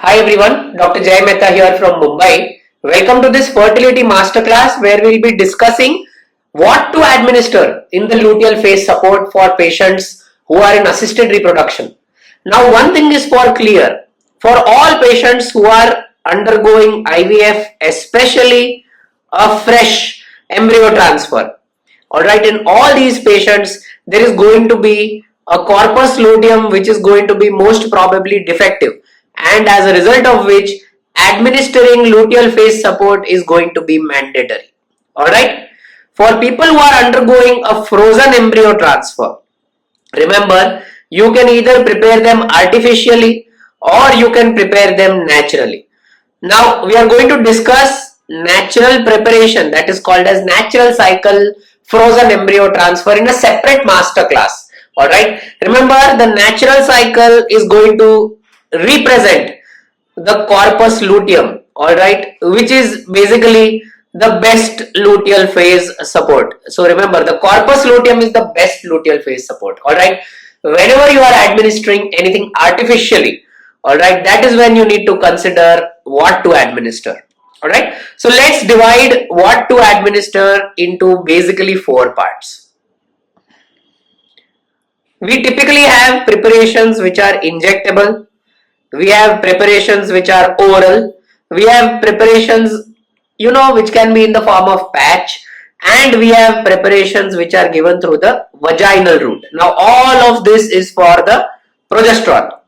Hi everyone, Dr. Jay Mehta here from Mumbai. Welcome to this fertility masterclass where we'll be discussing what to administer in the luteal phase support for patients who are in assisted reproduction. Now, one thing is for clear for all patients who are undergoing IVF, especially a fresh embryo transfer. Alright, in all these patients, there is going to be a corpus luteum which is going to be most probably defective, and as a result of which administering luteal phase support is going to be mandatory. Alright, for people who are undergoing a frozen embryo transfer, remember you can either prepare them artificially or you can prepare them naturally. Now we are going to discuss natural preparation, that is called as natural cycle frozen embryo transfer, in a separate master class. Alright, remember the natural cycle is going to represent the corpus luteum, alright, which is basically the best luteal phase support. So remember, the corpus luteum is the best luteal phase support. Alright, whenever you are administering anything artificially, alright, that is when you need to consider what to administer. Alright, so let's divide what to administer into basically four parts. We typically have preparations which are injectable, we have preparations which are oral, we have preparations which can be in the form of patch, and we have preparations which are given through the vaginal route. Now all of this is for the progesterone.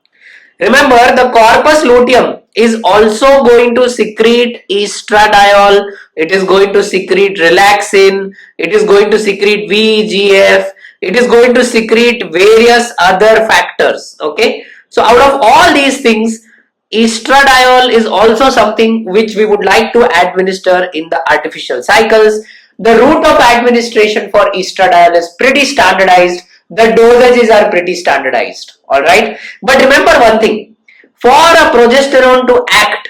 Remember, the corpus luteum is also going to secrete estradiol, it is going to secrete relaxin, it is going to secrete VEGF, it is going to secrete various other factors. Okay, so out of all these things, estradiol is also something which we would like to administer in the artificial cycles. The route of administration for estradiol is pretty standardized. The dosages are pretty standardized. Alright. But remember one thing. For a progesterone to act,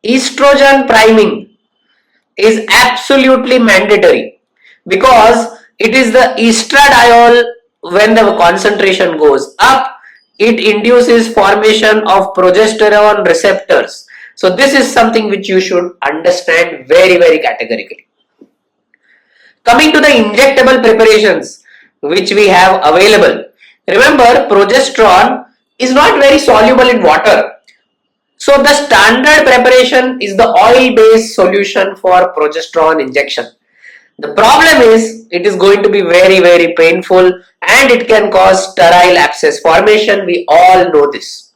estrogen priming is absolutely mandatory, because it is the estradiol, when the concentration goes up, it induces formation of progesterone receptors. So this is something which you should understand very categorically. Coming to the injectable preparations which we have available, remember progesterone is not very soluble in water. So the standard preparation is the oil-based solution for progesterone injection. The problem is it is going to be very painful and it can cause sterile abscess formation. We all know this.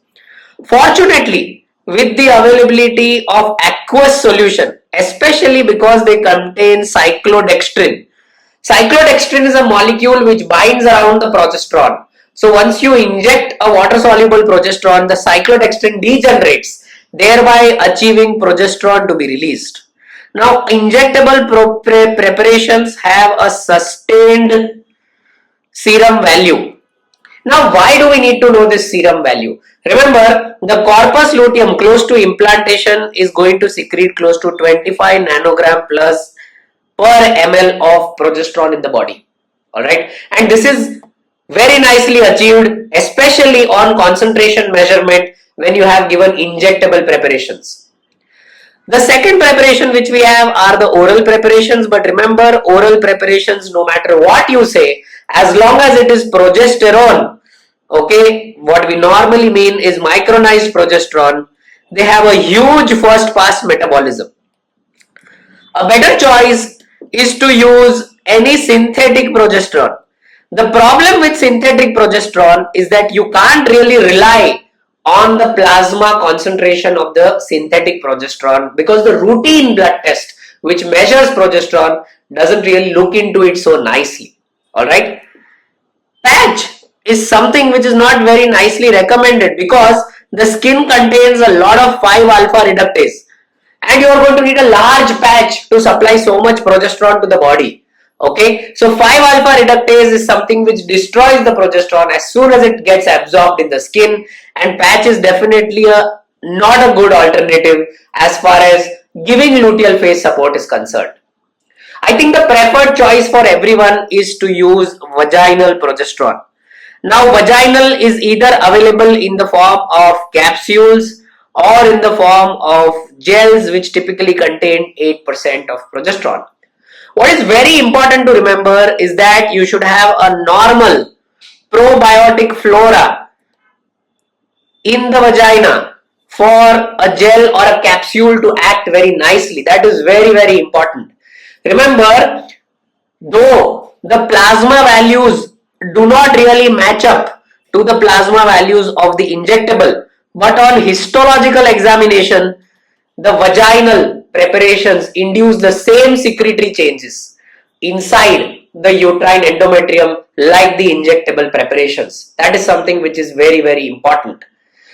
Fortunately, with the availability of aqueous solution, especially because they contain cyclodextrin. Cyclodextrin is a molecule which binds around the progesterone. So once you inject a water-soluble progesterone, the cyclodextrin degenerates, thereby achieving progesterone to be released. Now, injectable preparations have a sustained serum value. Now, why do we need to know this serum value? Remember, the corpus luteum close to implantation is going to secrete close to 25 nanogram plus per ml of progesterone in the body. Alright, and this is very nicely achieved, especially on concentration measurement when you have given injectable preparations. The second preparation which we have are the oral preparations, but remember, oral preparations, no matter what you say, as long as it is progesterone, okay, what we normally mean is micronized progesterone, they have a huge first pass metabolism. A better choice is to use any synthetic progesterone. The problem with synthetic progesterone is that you can't really rely on the plasma concentration of the synthetic progesterone, because the routine blood test which measures progesterone doesn't really look into it so nicely. Alright, patch is something which is not very nicely recommended, because the skin contains a lot of 5-alpha reductase and you are going to need a large patch to supply so much progesterone to the body. Okay, so 5-alpha reductase is something which destroys the progesterone as soon as it gets absorbed in the skin, and patch is definitely not a good alternative as far as giving luteal phase support is concerned. I think the preferred choice for everyone is to use vaginal progesterone. Now, vaginal is either available in the form of capsules or in the form of gels which typically contain 8% of progesterone. What is very important to remember is that you should have a normal probiotic flora in the vagina for a gel or a capsule to act very nicely. That is very, very important. Remember, though the plasma values do not really match up to the plasma values of the injectable, but on histological examination, the vaginal preparations induce the same secretory changes inside the uterine endometrium like the injectable preparations. That is something which is very, very important.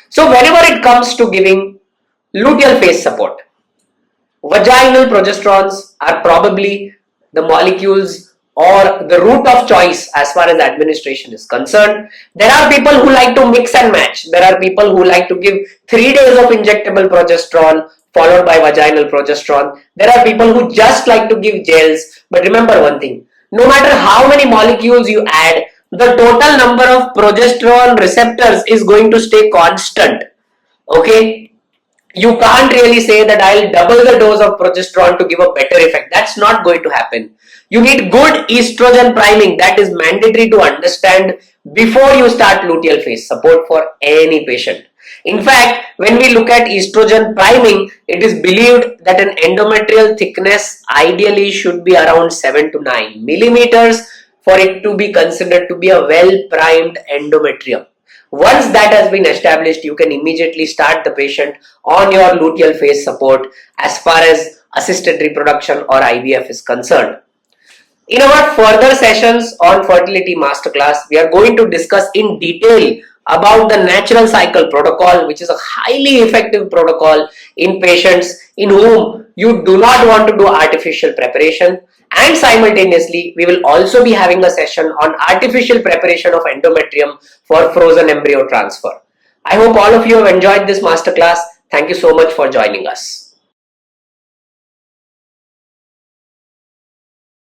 So whenever it comes to giving luteal phase support, vaginal progesterones are probably the molecules or the route of choice as far as administration is concerned. There are people who like to mix and match. There are people who like to give 3 days of injectable progesterone followed by vaginal progesterone. There are people who just like to give gels. But remember one thing, no matter how many molecules you add, the total number of progesterone receptors is going to stay constant. Okay, you can't really say that I'll double the dose of progesterone to give a better effect. That's not going to happen. You need good estrogen priming. That is mandatory to understand before you start luteal phase support for any patient. In fact, when we look at estrogen priming, it is believed that an endometrial thickness ideally should be around 7 to 9 millimeters for it to be considered to be a well primed endometrium. Once that has been established, you can immediately start the patient on your luteal phase support as far as assisted reproduction or IVF is concerned. In our further sessions on Fertility Masterclass, we are going to discuss in detail about the natural cycle protocol, which is a highly effective protocol in patients in whom you do not want to do artificial preparation. And simultaneously, we will also be having a session on artificial preparation of endometrium for frozen embryo transfer. I hope all of you have enjoyed this masterclass. Thank you so much for joining us.